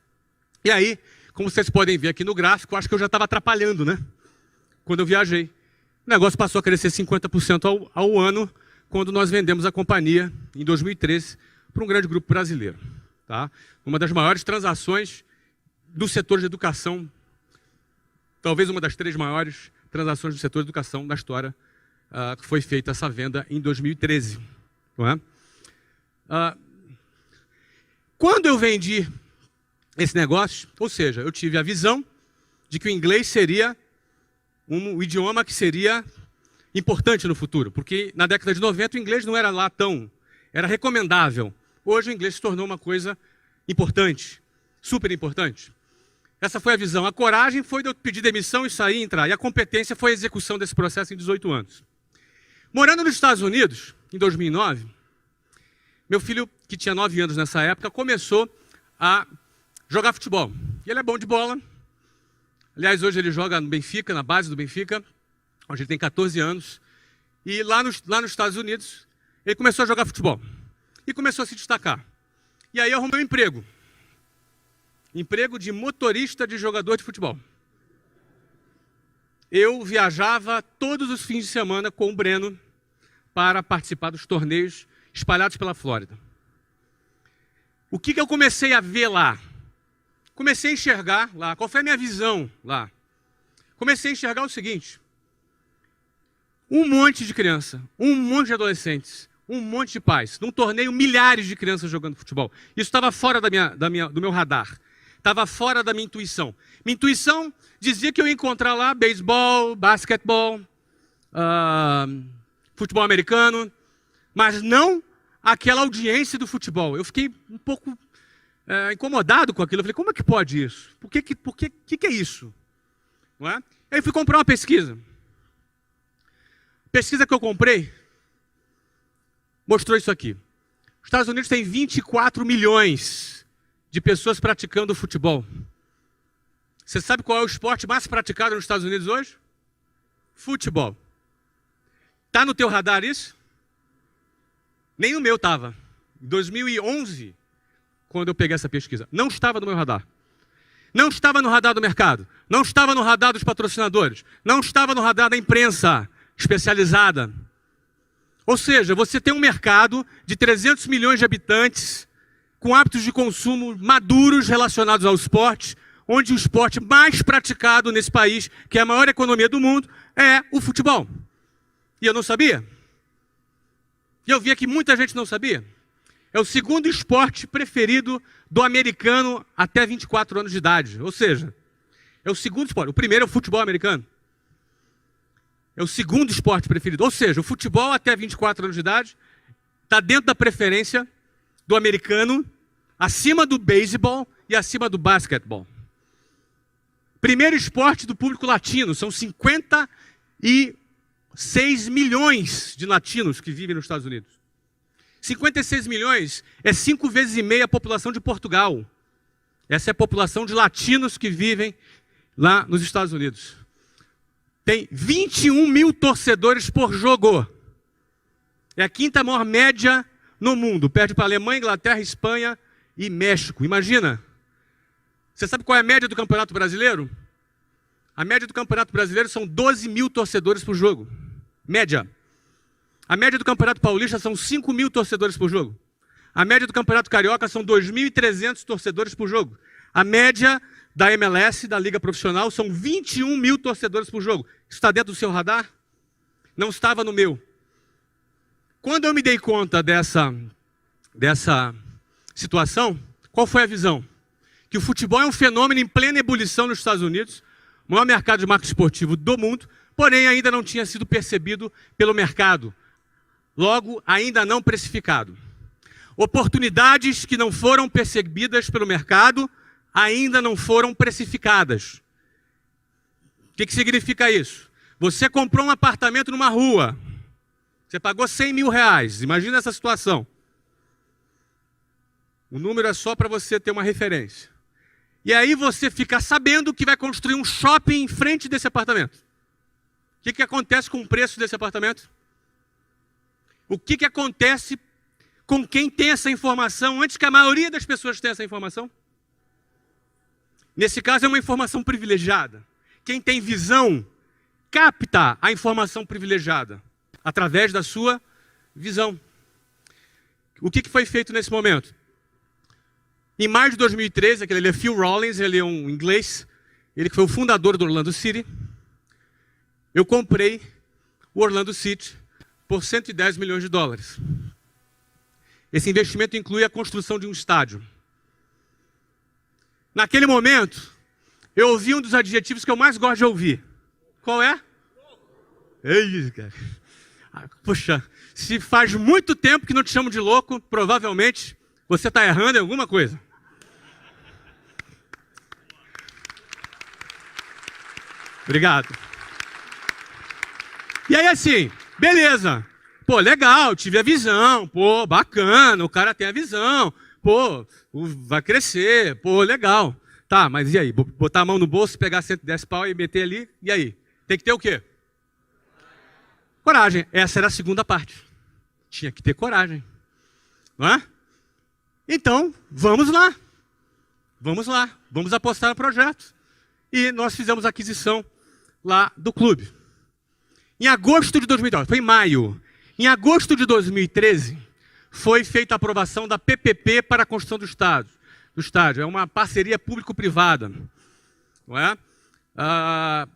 E aí, como vocês podem ver aqui no gráfico, acho que eu já estava atrapalhando, né? Quando eu viajei. O negócio passou a crescer 50% ao ano, quando nós vendemos a companhia, em 2013, para um grande grupo brasileiro. Tá? Uma das maiores transações do setor de educação, talvez uma das 3 maiores transações do setor de educação da história, que foi feita essa venda em 2013. Não é? Quando eu vendi esse negócio, ou seja, eu tive a visão de que o inglês seria um idioma que seria importante no futuro, porque na década de 90 o inglês não era lá tão... era recomendável. Hoje o inglês se tornou uma coisa importante, super importante. Essa foi a visão. A coragem foi de eu pedir demissão e sair e entrar. E a competência foi a execução desse processo em 18 anos. Morando nos Estados Unidos, em 2009, meu filho, que tinha 9 anos nessa época, começou a jogar futebol. E ele é bom de bola. Aliás, hoje ele joga no Benfica, na base do Benfica. Hoje ele tem 14 anos. E lá nos Estados Unidos, ele começou a jogar futebol. E começou a se destacar. E aí eu arrumei um emprego. Emprego de motorista de jogador de futebol. Eu viajava todos os fins de semana com o Breno para participar dos torneios espalhados pela Flórida. O que eu comecei a ver lá? Comecei a enxergar lá. Qual foi a minha visão lá? Comecei a enxergar o seguinte. Um monte de criança, um monte de adolescentes, um monte de pais. Num torneio, milhares de crianças jogando futebol. Isso estava fora do meu radar. Estava fora da minha intuição. Minha intuição dizia que eu ia encontrar lá beisebol, basquetebol, futebol americano, mas não aquela audiência do futebol. Eu fiquei um pouco incomodado com aquilo. Eu falei, como é que pode isso? Por que é isso? Não é? Aí fui comprar uma pesquisa. A pesquisa que eu comprei mostrou isso aqui. Os Estados Unidos têm 24 milhões de pessoas praticando futebol. Você sabe qual é o esporte mais praticado nos Estados Unidos hoje? Futebol. Tá no teu radar isso? Nem no meu estava. Em 2011, quando eu peguei essa pesquisa, não estava no meu radar. Não estava no radar do mercado. Não estava no radar dos patrocinadores. Não estava no radar da imprensa especializada. Ou seja, você tem um mercado de 300 milhões de habitantes com hábitos de consumo maduros relacionados ao esporte, onde o esporte mais praticado nesse país, que é a maior economia do mundo, é o futebol. E eu não sabia. E eu via que muita gente não sabia. É o segundo esporte preferido do americano até 24 anos de idade. Ou seja, é o segundo esporte. O primeiro é o futebol americano. É o segundo esporte preferido. Ou seja, o futebol até 24 anos de idade está dentro da preferência do americano, acima do beisebol e acima do basquetebol. Primeiro esporte do público latino. São 56 milhões de latinos que vivem nos Estados Unidos. 56 milhões é 5,5 vezes a população de Portugal. Essa é a população de latinos que vivem lá nos Estados Unidos. Tem 21 mil torcedores por jogo. É a quinta maior média no mundo. Perde para a Alemanha, Inglaterra, Espanha e México. Imagina. Você sabe qual é a média do Campeonato Brasileiro? A média do Campeonato Brasileiro são 12 mil torcedores por jogo. Média. A média do Campeonato Paulista são 5 mil torcedores por jogo. A média do Campeonato Carioca são 2.300 torcedores por jogo. A média da MLS, da Liga Profissional, são 21 mil torcedores por jogo. Isso está dentro do seu radar? Não estava no meu. Quando eu me dei conta dessa situação, qual foi a visão? Que o futebol é um fenômeno em plena ebulição nos Estados Unidos, o maior mercado de marketing esportivo do mundo, porém ainda não tinha sido percebido pelo mercado. Logo, ainda não precificado. Oportunidades que não foram percebidas pelo mercado ainda não foram precificadas. O que significa isso? Você comprou um apartamento numa rua. Você pagou 100 mil reais. Imagina essa situação. O número é só para você ter uma referência. E aí você fica sabendo que vai construir um shopping em frente desse apartamento. O que acontece com o preço desse apartamento? O que acontece com quem tem essa informação antes que a maioria das pessoas tenha essa informação? Nesse caso é uma informação privilegiada. Quem tem visão capta a informação privilegiada através da sua visão. O que foi feito nesse momento? Em maio de 2013, ele é Phil Rawlins, ele é um inglês, ele que foi o fundador do Orlando City. Eu comprei o Orlando City por 110 milhões de dólares. Esse investimento inclui a construção de um estádio. Naquele momento, eu ouvi um dos adjetivos que eu mais gosto de ouvir. Qual é? Ei, cara. Poxa, se faz muito tempo que não te chamo de louco, provavelmente você está errando em alguma coisa. Obrigado. E aí assim, beleza. Pô, legal, tive a visão. Pô, bacana, o cara tem a visão. Pô, vai crescer. Pô, legal. Tá, mas e aí? Botar a mão no bolso, pegar 110 pau e meter ali, e aí? Tem que ter o quê? Coragem. Essa era a segunda parte. Tinha que ter coragem. Não é? Então, vamos lá. Vamos lá. Vamos apostar no projeto. E nós fizemos a aquisição lá do clube. Em agosto de 2012, foi em maio. Em agosto de 2013, foi feita a aprovação da PPP para a construção do estádio. É uma parceria público-privada. Não é? A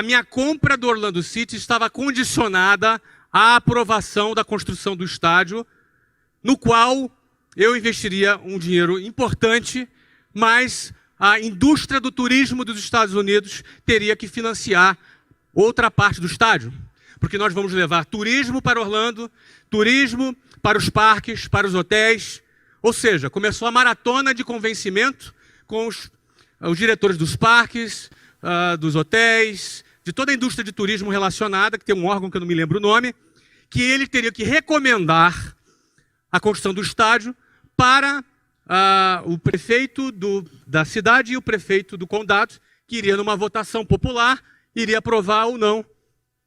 minha compra do Orlando City estava condicionada à aprovação da construção do estádio, no qual eu investiria um dinheiro importante, mas a indústria do turismo dos Estados Unidos teria que financiar outra parte do estádio. Porque nós vamos levar turismo para Orlando, turismo para os parques, para os hotéis. Ou seja, começou a maratona de convencimento com os diretores dos parques, dos hotéis, de toda a indústria de turismo relacionada, que tem um órgão que eu não me lembro o nome, que ele teria que recomendar a construção do estádio para o prefeito da cidade e o prefeito do condado, que iria numa votação popular, iria aprovar ou não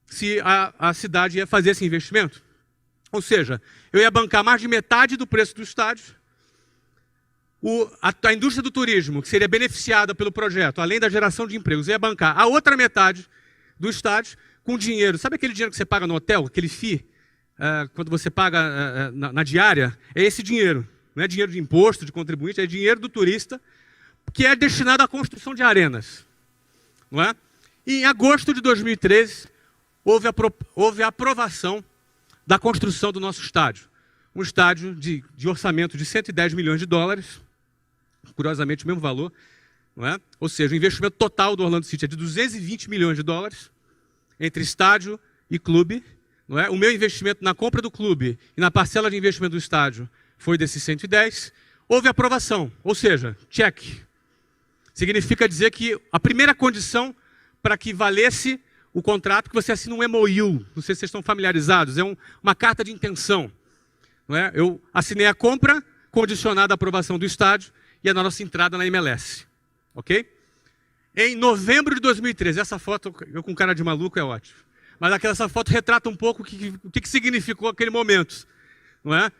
se a cidade ia fazer esse investimento. Ou seja, eu ia bancar mais de metade do preço do estádio. A indústria do turismo, que seria beneficiada pelo projeto, além da geração de empregos, ia bancar a outra metade do estádio com dinheiro. Sabe aquele dinheiro que você paga no hotel, aquele FII, quando você paga na diária? É esse dinheiro. Não é dinheiro de imposto, de contribuinte, é dinheiro do turista, que é destinado à construção de arenas. Não é? E em agosto de 2013, houve a aprovação da construção do nosso estádio. Um estádio de orçamento de 110 milhões de dólares, curiosamente o mesmo valor, não é? Ou seja, o investimento total do Orlando City é de 220 milhões de dólares, entre estádio e clube. Não é? O meu investimento na compra do clube e na parcela de investimento do estádio foi desses 110. Houve aprovação, ou seja, check. Significa dizer que a primeira condição para que valesse o contrato, que você assina um MOU, não sei se vocês estão familiarizados, é uma carta de intenção. Não é? Eu assinei a compra, condicionada à aprovação do estádio e a nossa entrada na MLS. Ok? Em novembro de 2013, essa foto, eu com cara de maluco é ótimo, mas essa foto retrata um pouco o que significou aquele momento. Não é?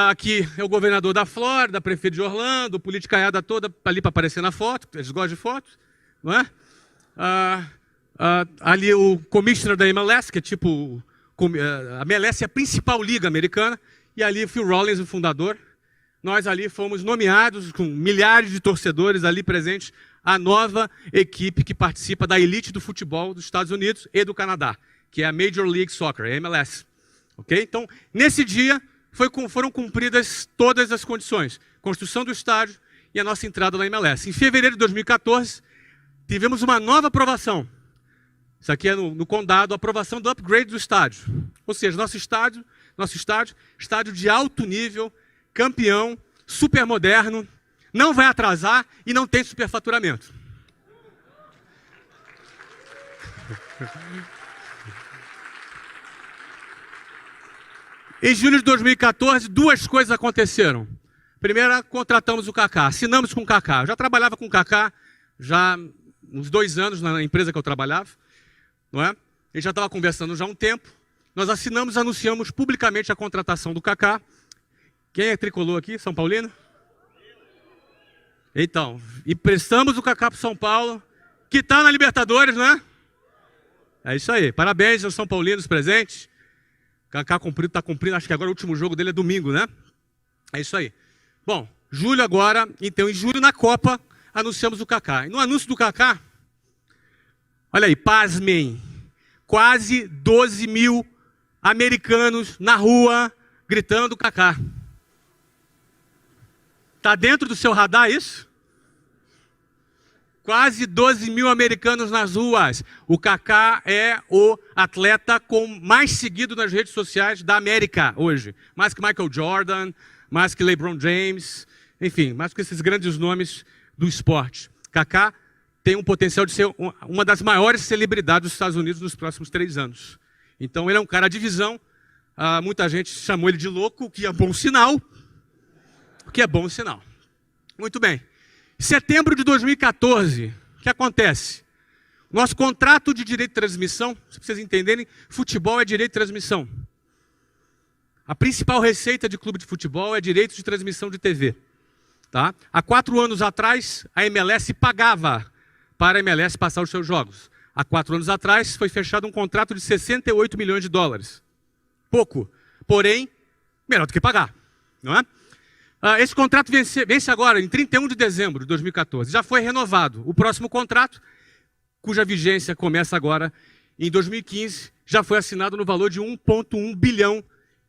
Aqui é o governador da Flórida, prefeito de Orlando, politicaiada toda ali para aparecer na foto, eles gostam de fotos. Não é? Ali o commissioner da MLS, que é tipo... A MLS é a principal liga americana, e ali Phil Rollins, o fundador. Nós ali fomos nomeados, com milhares de torcedores ali presentes, a nova equipe que participa da elite do futebol dos Estados Unidos e do Canadá, que é a Major League Soccer, a MLS. Okay? Então, nesse dia, foram cumpridas todas as condições. Construção do estádio e a nossa entrada na MLS. Em fevereiro de 2014, tivemos uma nova aprovação. Isso aqui é no condado, a aprovação do upgrade do estádio. Ou seja, nosso estádio, estádio de alto nível, campeão, super moderno, não vai atrasar e não tem superfaturamento. Em julho de 2014, duas coisas aconteceram. Primeiro, contratamos o Kaká, assinamos com o Kaká. Eu já trabalhava com o Kaká, já uns 2 anos na empresa que eu trabalhava. Não é? Ele já estava conversando já há um tempo. Nós assinamos, anunciamos publicamente a contratação do Kaká. Quem é tricolor aqui? São Paulino? Então, emprestamos o Kaká para o São Paulo, que está na Libertadores, não é? É isso aí. Parabéns aos São Paulinos presentes. Kaká está cumprindo, acho que agora o último jogo dele é domingo, né? É isso aí. Bom, julho agora, então em julho na Copa, anunciamos o Kaká. E no anúncio do Kaká, olha aí, pasmem, quase 12 mil americanos na rua gritando Kaká. Está dentro do seu radar isso? Quase 12 mil americanos nas ruas. O Kaká é o atleta mais seguido nas redes sociais da América hoje. Mais que Michael Jordan, mais que LeBron James, enfim, mais que esses grandes nomes do esporte. Kaká tem um potencial de ser uma das maiores celebridades dos Estados Unidos nos próximos 3 anos. Então ele é um cara de visão. Muita gente chamou ele de louco, o que é bom sinal. O que é bom sinal. Muito bem. Em setembro de 2014, o que acontece? Nosso contrato de direito de transmissão, para vocês entenderem, futebol é direito de transmissão. A principal receita de clube de futebol é direito de transmissão de TV. Tá? Há 4 anos atrás, a MLS pagava para a MLS passar os seus jogos. Há 4 anos atrás, foi fechado um contrato de 68 milhões de dólares. Pouco, porém, melhor do que pagar. Não é? Esse contrato vence agora, em 31 de dezembro de 2014. Já foi renovado. O próximo contrato, cuja vigência começa agora em 2015, já foi assinado no valor de 1,1 bilhão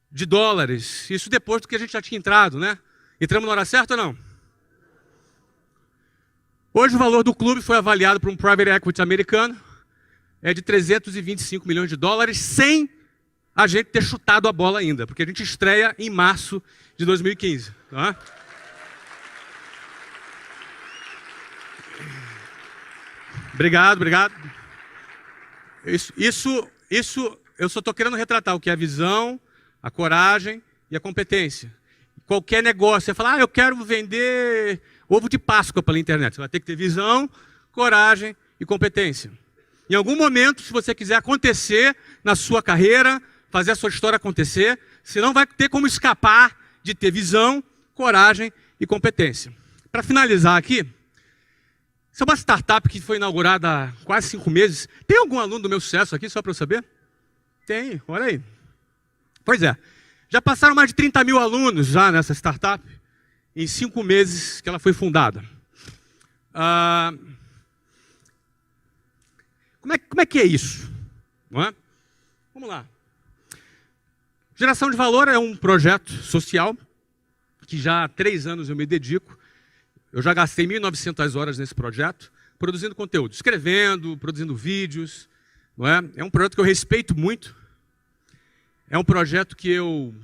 de dólares. Isso depois do que a gente já tinha entrado, né? Entramos na hora certa ou não? Hoje o valor do clube foi avaliado por um private equity americano, é de 325 milhões de dólares, sem a gente ter chutado a bola ainda, porque a gente estreia em março de 2015. Tá? Obrigado. Isso eu só estou querendo retratar o que é a visão, a coragem e a competência. Qualquer negócio, você fala, eu quero vender ovo de Páscoa pela internet. Você vai ter que ter visão, coragem e competência. Em algum momento, se você quiser acontecer na sua carreira, fazer a sua história acontecer, você não vai ter como escapar de ter visão, coragem e competência. Para finalizar aqui, essa é uma startup que foi inaugurada há quase 5 meses. Tem algum aluno do meu sucesso aqui, só para eu saber? Tem, olha aí. Pois é, já passaram mais de 30 mil alunos já nessa startup, em 5 meses que ela foi fundada. Como é que é isso? Não é? Vamos lá. Geração de Valor é um projeto social que já há 3 anos eu me dedico. Eu já gastei 1.900 horas nesse projeto, produzindo conteúdo, escrevendo, produzindo vídeos. Não é? É um projeto que eu respeito muito. É um projeto que eu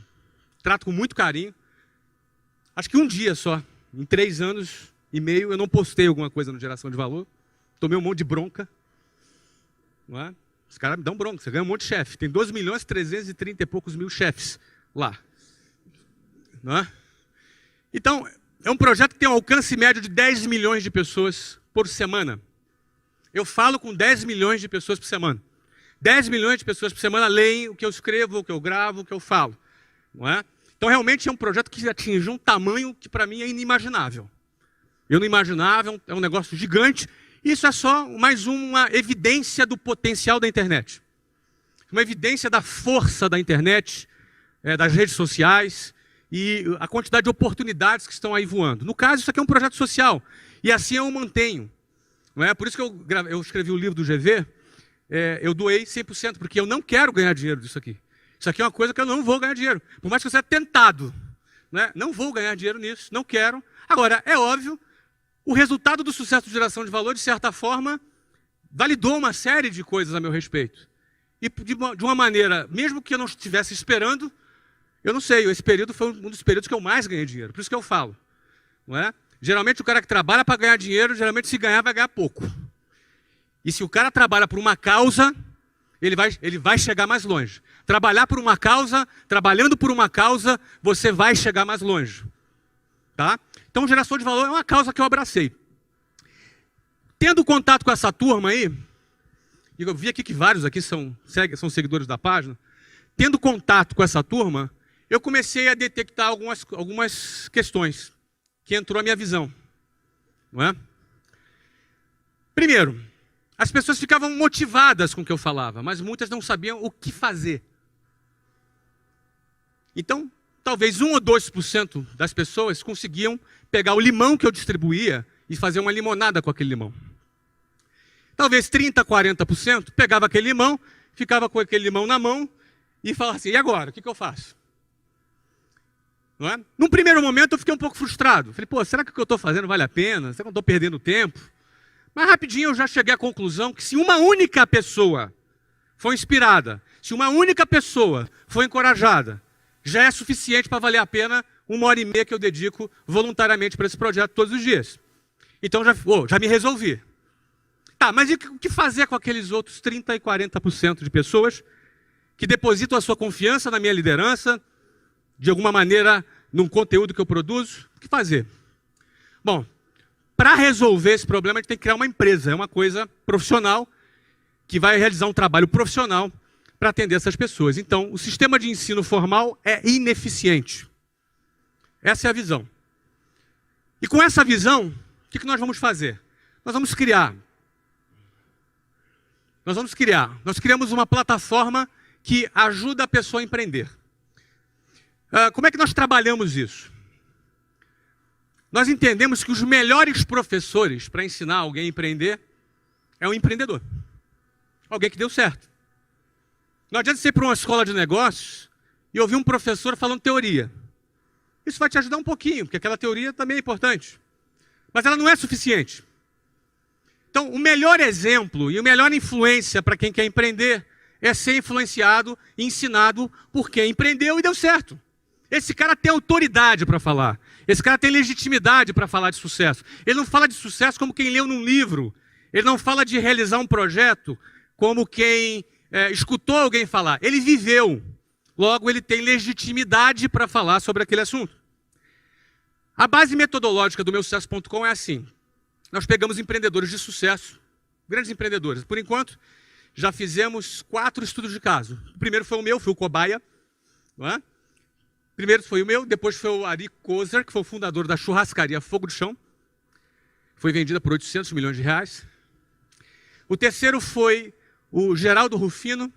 trato com muito carinho. Acho que um dia só, em 3 anos e meio, eu não postei alguma coisa no Geração de Valor. Tomei um monte de bronca. Não é? Os caras me dão bronca, você ganha um monte de chefe. Tem 2.330 e poucos mil chefes lá. Não é? Então, é um projeto que tem um alcance médio de 10 milhões de pessoas por semana. Eu falo com 10 milhões de pessoas por semana. 10 milhões de pessoas por semana leem o que eu escrevo, o que eu gravo, o que eu falo. Não é? Então, realmente é um projeto que atinge um tamanho que para mim é inimaginável. Eu não imaginava, é um negócio gigante. Isso é só mais uma evidência do potencial da internet. Uma evidência da força da internet, das redes sociais e a quantidade de oportunidades que estão aí voando. No caso, isso aqui é um projeto social. E assim eu o mantenho. Não é? Por isso que eu escrevi o livro do GV, eu doei 100%, porque eu não quero ganhar dinheiro disso aqui. Isso aqui é uma coisa que eu não vou ganhar dinheiro. Por mais que eu seja tentado. Né? Não vou ganhar dinheiro nisso, não quero. Agora, é óbvio, o resultado do sucesso de Geração de Valor, de certa forma, validou uma série de coisas a meu respeito. E de uma maneira, mesmo que eu não estivesse esperando, eu não sei, esse período foi um dos períodos que eu mais ganhei dinheiro. Por isso que eu falo. Não é? Geralmente o cara que trabalha para ganhar dinheiro, geralmente se ganhar, vai ganhar pouco. E se o cara trabalha por uma causa, ele vai chegar mais longe. Trabalhar por uma causa, trabalhando por uma causa, você vai chegar mais longe. Tá? Então, Geração de Valor é uma causa que eu abracei. Tendo contato com essa turma aí, e eu vi aqui que vários aqui são seguidores da página, tendo contato com essa turma, eu comecei a detectar algumas questões que entrou a minha visão. Não é? Primeiro, as pessoas ficavam motivadas com o que eu falava, mas muitas não sabiam o que fazer. Então, talvez 1 ou 2% das pessoas conseguiam pegar o limão que eu distribuía e fazer uma limonada com aquele limão. Talvez 30%, 40% pegava aquele limão, ficava com aquele limão na mão e falava assim, e agora? O que eu faço? Não é? Num primeiro momento eu fiquei um pouco frustrado. Falei, pô, será que o que eu estou fazendo vale a pena? Será que eu estou perdendo tempo? Mas rapidinho eu já cheguei à conclusão que se uma única pessoa for inspirada, se uma única pessoa for encorajada, já é suficiente para valer a pena 1h30 que eu dedico voluntariamente para esse projeto todos os dias. Então já me resolvi. Tá, mas e o que fazer com aqueles outros 30% e 40% de pessoas que depositam a sua confiança na minha liderança, de alguma maneira, num conteúdo que eu produzo? O que fazer? Bom, para resolver esse problema, a gente tem que criar uma empresa, é uma coisa profissional, que vai realizar um trabalho profissional para atender essas pessoas. Então, o sistema de ensino formal é ineficiente. Essa é a visão. E com essa visão, o que nós vamos fazer? Nós criamos uma plataforma que ajuda a pessoa a empreender. Como é que nós trabalhamos isso? Nós entendemos que os melhores professores para ensinar alguém a empreender é um empreendedor. Alguém que deu certo. Não adianta você ir para uma escola de negócios e ouvir um professor falando teoria. Isso vai te ajudar um pouquinho, porque aquela teoria também é importante. Mas ela não é suficiente. Então, o melhor exemplo e a melhor influência para quem quer empreender é ser influenciado e ensinado por quem empreendeu e deu certo. Esse cara tem autoridade para falar. Esse cara tem legitimidade para falar de sucesso. Ele não fala de sucesso como quem leu num livro. Ele não fala de realizar um projeto como quem escutou alguém falar. Ele viveu. Logo, ele tem legitimidade para falar sobre aquele assunto. A base metodológica do meusucesso.com é assim. nós pegamos empreendedores de sucesso, grandes empreendedores. Por enquanto, já fizemos 4 estudos de caso. O primeiro foi o meu, foi o cobaia. Não é? Primeiro foi o meu, depois foi o Ari Kozer, que foi o fundador da churrascaria Fogo do Chão. Foi vendida por 800 milhões de reais. O terceiro foi o Geraldo Rufino.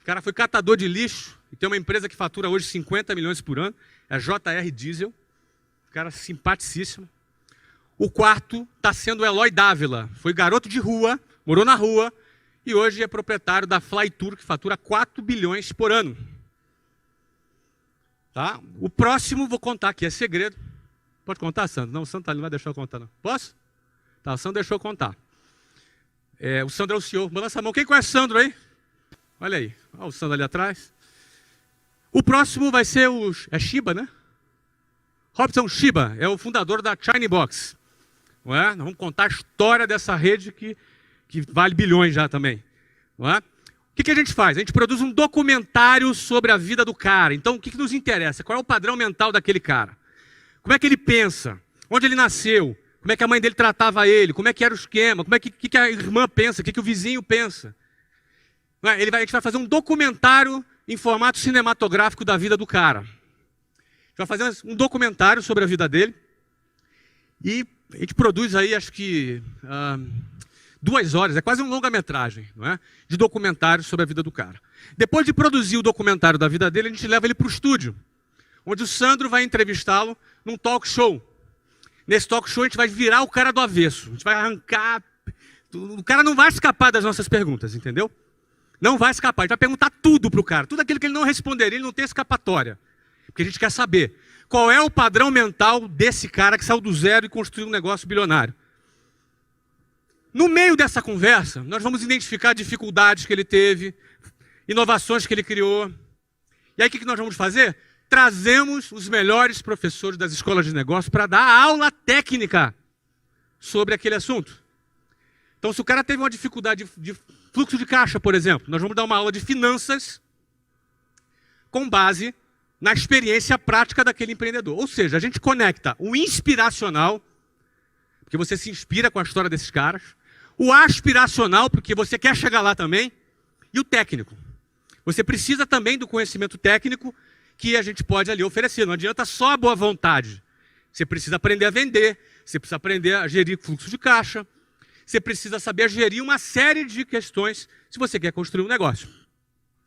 O cara foi catador de lixo e tem uma empresa que fatura hoje 50 milhões por ano. É a JR Diesel. Um cara simpaticíssimo. O quarto está sendo o Eloy Dávila. Foi garoto de rua, morou na rua e hoje é proprietário da Flytour, que fatura 4 bilhões por ano. Tá? O próximo vou contar aqui, é segredo. Pode contar, Sandro? Não, o Sandro não vai deixar eu contar, não. Posso? Tá, o Sandro deixou eu contar. O Sandro é o CEO. Balança a mão. Quem conhece o Sandro aí? Olha aí. Olha o Sandro ali atrás. O próximo vai ser o... É Shiba, né? Robson Shiba é o fundador da China Box. Não é? Nós vamos contar a história dessa rede que vale bilhões já também. Não é? O que a gente faz? A gente produz um documentário sobre a vida do cara. Então, o que nos interessa? Qual é o padrão mental daquele cara? Como é que ele pensa? Onde ele nasceu? Como é que a mãe dele tratava ele? Como é que era o esquema? Como é que a irmã pensa? O que o vizinho pensa? Não é? A gente vai fazer um documentário em formato cinematográfico da vida do cara. A gente vai fazer um documentário sobre a vida dele. E a gente produz aí, acho que... 2 horas, é quase um longa-metragem, não é? De documentário sobre a vida do cara. Depois de produzir o documentário da vida dele, a gente leva ele para o estúdio, onde o Sandro vai entrevistá-lo num talk show. Nesse talk show a gente vai virar o cara do avesso, a gente vai arrancar... O cara não vai escapar das nossas perguntas, entendeu? Não vai escapar, a gente vai perguntar tudo para o cara, tudo aquilo que ele não responderia, ele não tem escapatória. Porque a gente quer saber qual é o padrão mental desse cara que saiu do zero e construiu um negócio bilionário. No meio dessa conversa, nós vamos identificar dificuldades que ele teve, inovações que ele criou. E aí o que nós vamos fazer? Trazemos os melhores professores das escolas de negócio para dar aula técnica sobre aquele assunto. Então, se o cara teve uma dificuldade de fluxo de caixa, por exemplo, nós vamos dar uma aula de finanças com base na experiência prática daquele empreendedor. Ou seja, a gente conecta o inspiracional, porque você se inspira com a história desses caras, o aspiracional, porque você quer chegar lá também, e o técnico. Você precisa também do conhecimento técnico que a gente pode ali oferecer. Não adianta só a boa vontade. Você precisa aprender a vender, você precisa aprender a gerir fluxo de caixa, você precisa saber gerir uma série de questões se você quer construir um negócio.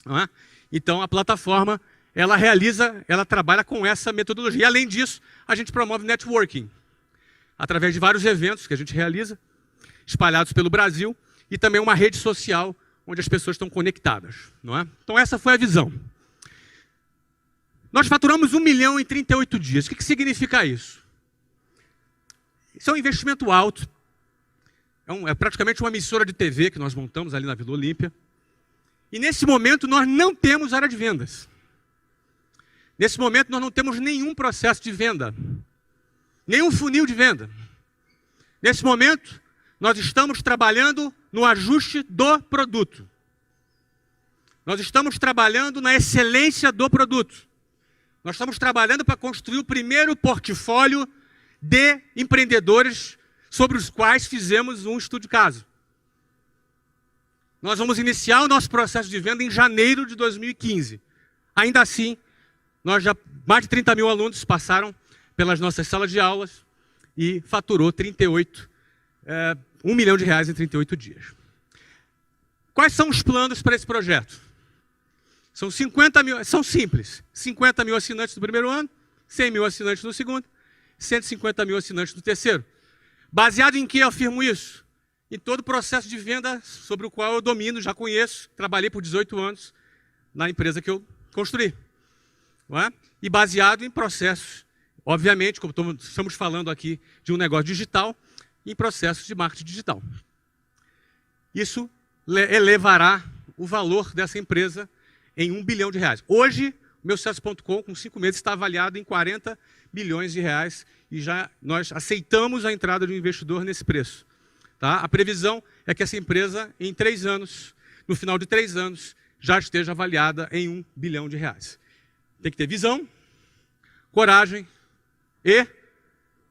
Não é? Então, a plataforma, ela trabalha com essa metodologia. E, além disso, a gente promove networking, através de vários eventos que a gente realiza, espalhados pelo Brasil, e também uma rede social onde as pessoas estão conectadas. Não é? Então essa foi a visão. Nós faturamos 1 milhão em 38 dias. O que significa isso? Isso é um investimento alto. É praticamente uma emissora de TV que nós montamos ali na Vila Olímpia. E nesse momento nós não temos área de vendas. Nesse momento nós não temos nenhum processo de venda. Nenhum funil de venda. Nesse momento, nós estamos trabalhando no ajuste do produto. Nós estamos trabalhando na excelência do produto. Nós estamos trabalhando para construir o primeiro portfólio de empreendedores sobre os quais fizemos um estudo de caso. Nós vamos iniciar o nosso processo de venda em janeiro de 2015. Ainda assim, mais de 30 mil alunos passaram pelas nossas salas de aulas e faturou 1 milhão de reais em 38 dias. Quais são os planos para esse projeto? São 50 mil, são simples. 50 mil assinantes no primeiro ano, 100 mil assinantes no segundo, 150 mil assinantes no terceiro. Baseado em que eu afirmo isso? Em todo o processo de venda sobre o qual eu domino, já conheço, trabalhei por 18 anos na empresa que eu construí. Não é? E baseado em processos, obviamente, como estamos falando aqui de um negócio digital, em processos de marketing digital. Isso elevará o valor dessa empresa em 1 bilhão de reais. Hoje, o meu sucesso.com, com 5 meses, está avaliado em 40 bilhões de reais e já nós aceitamos a entrada de um investidor nesse preço. Tá? A previsão é que essa empresa, em 3 anos, no final de 3 anos, já esteja avaliada em 1 bilhão de reais. Tem que ter visão, coragem e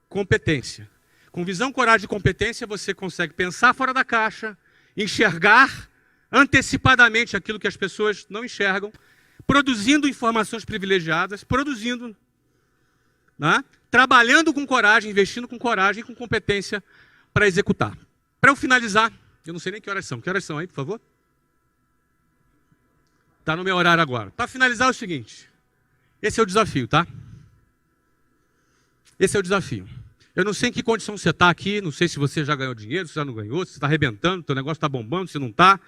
competência. Com visão, coragem e competência, você consegue pensar fora da caixa, enxergar antecipadamente aquilo que as pessoas não enxergam, produzindo informações privilegiadas, né? Trabalhando com coragem, investindo com coragem e com competência para executar. Para eu finalizar, eu não sei nem que horas são. Que horas são aí, por favor? Está no meu horário agora. Para finalizar é o seguinte, esse é o desafio, tá? Esse é o desafio. Eu não sei em que condição você está aqui, não sei se você já ganhou dinheiro, se já não ganhou, se você está arrebentando, se o negócio está bombando, se não está.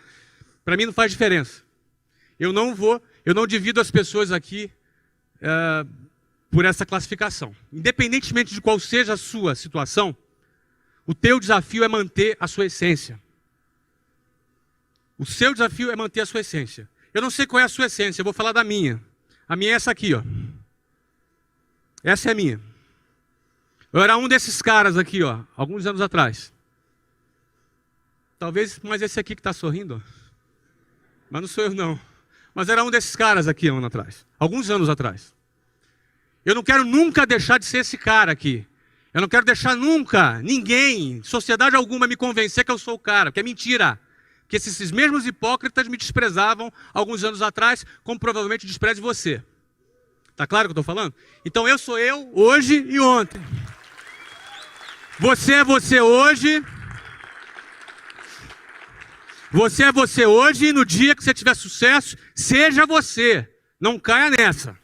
Para mim não faz diferença. Eu não divido as pessoas aqui por essa classificação. Independentemente de qual seja a sua situação, o teu desafio é manter a sua essência. O seu desafio é manter a sua essência. Eu não sei qual é a sua essência, eu vou falar da minha. A minha é essa aqui, ó. Essa é a minha. Eu era um desses caras aqui, ó, alguns anos atrás. Talvez, mas esse aqui que está sorrindo, ó. Mas não sou eu, não. Mas era um desses caras aqui, um ano atrás. Alguns anos atrás. Eu não quero nunca deixar de ser esse cara aqui. Eu não quero deixar nunca, ninguém, sociedade alguma, me convencer que eu sou o cara, que é mentira. Que esses mesmos hipócritas me desprezavam alguns anos atrás, como provavelmente despreze você. Tá claro o que eu estou falando? Então eu sou eu, hoje e ontem. Você é você hoje. Você é você hoje e no dia que você tiver sucesso, seja você. Não caia nessa.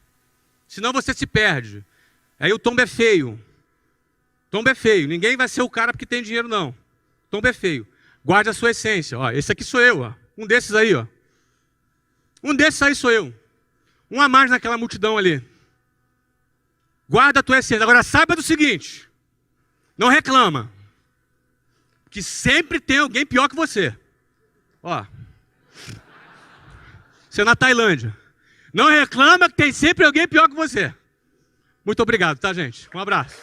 Senão você se perde. Aí o tombo é feio. Tombo é feio. Ninguém vai ser o cara porque tem dinheiro, não. Tombo é feio. Guarde a sua essência. Ó, esse aqui sou eu. Ó. Um desses aí. Ó. Um desses aí sou eu. Um a mais naquela multidão ali. Guarda a tua essência. Agora saiba do seguinte. Não reclama. Que sempre tem alguém pior que você. Ó. Você é na Tailândia. Não reclama que tem sempre alguém pior que você. Muito obrigado, tá, gente? Um abraço.